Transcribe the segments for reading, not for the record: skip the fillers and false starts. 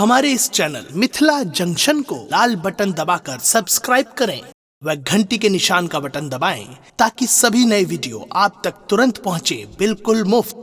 हमारे इस channel Mithila junction को लाल button दबाकर सब्सक्राइब करें व घंटी के निशान का बटन दबाएं ताकि सभी नए वीडियो आप तक तुरंत पहुंचे बिल्कुल मुफ्त।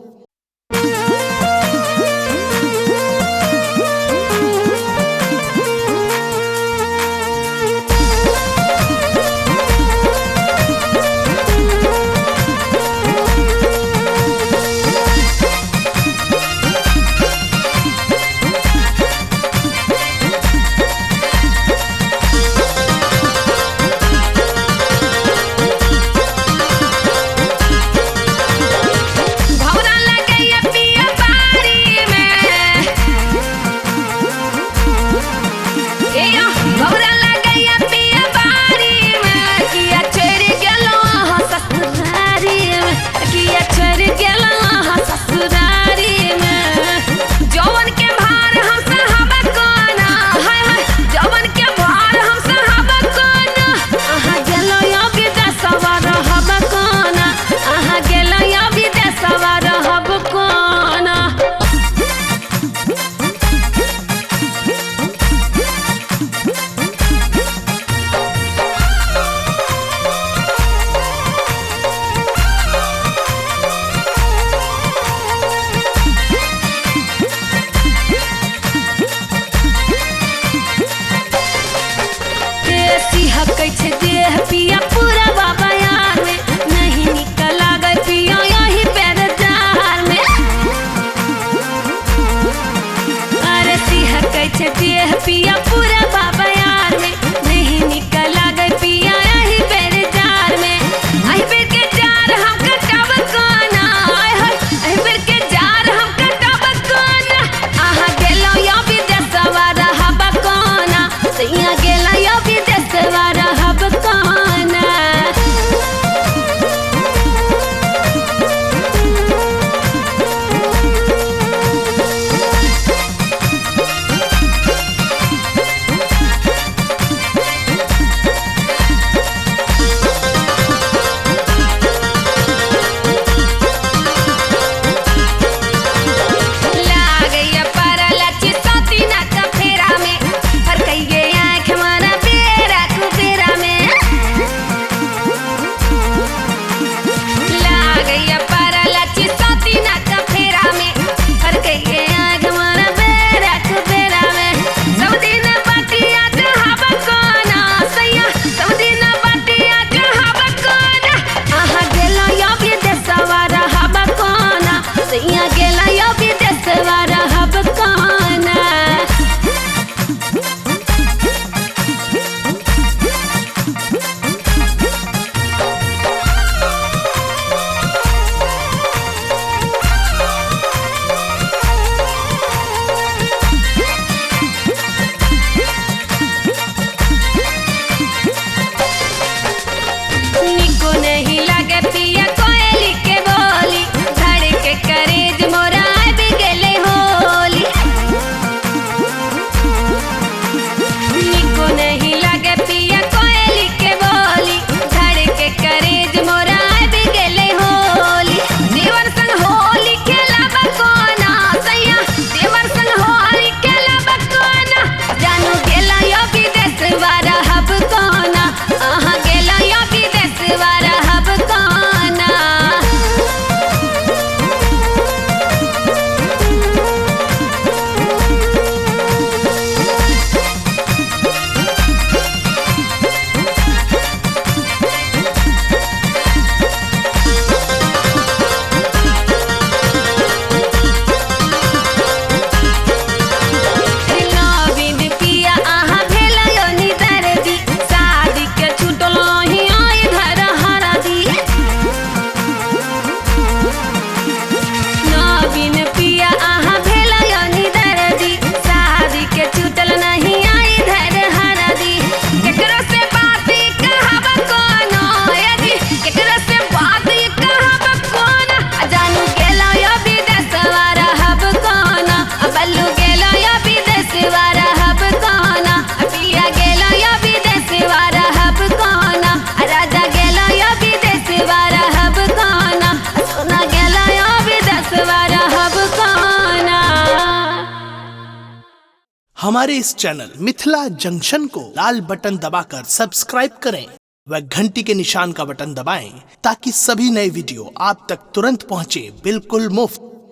देह पिया पूरा बाबा यार में नहीं निकल गए पिया यही पैर जार में। अरे सिंह कैसे देह पिया पूरा बाबा यार में नहीं निकल गए पिया यही पैर जार में। आई बेर के जार हम कटब कोना आई बेर के जार हम कटब कोना आहा गेलो या विदेशवा रहब कोना सैया गेला या विदेशवा रहब कोना। हमारे इस चैनल मिथिला जंक्शन को लाल बटन दबाकर सब्सक्राइब करें व घंटी के निशान का बटन दबाएं ताकि सभी नए वीडियो आप तक तुरंत पहुंचे बिल्कुल मुफ्त।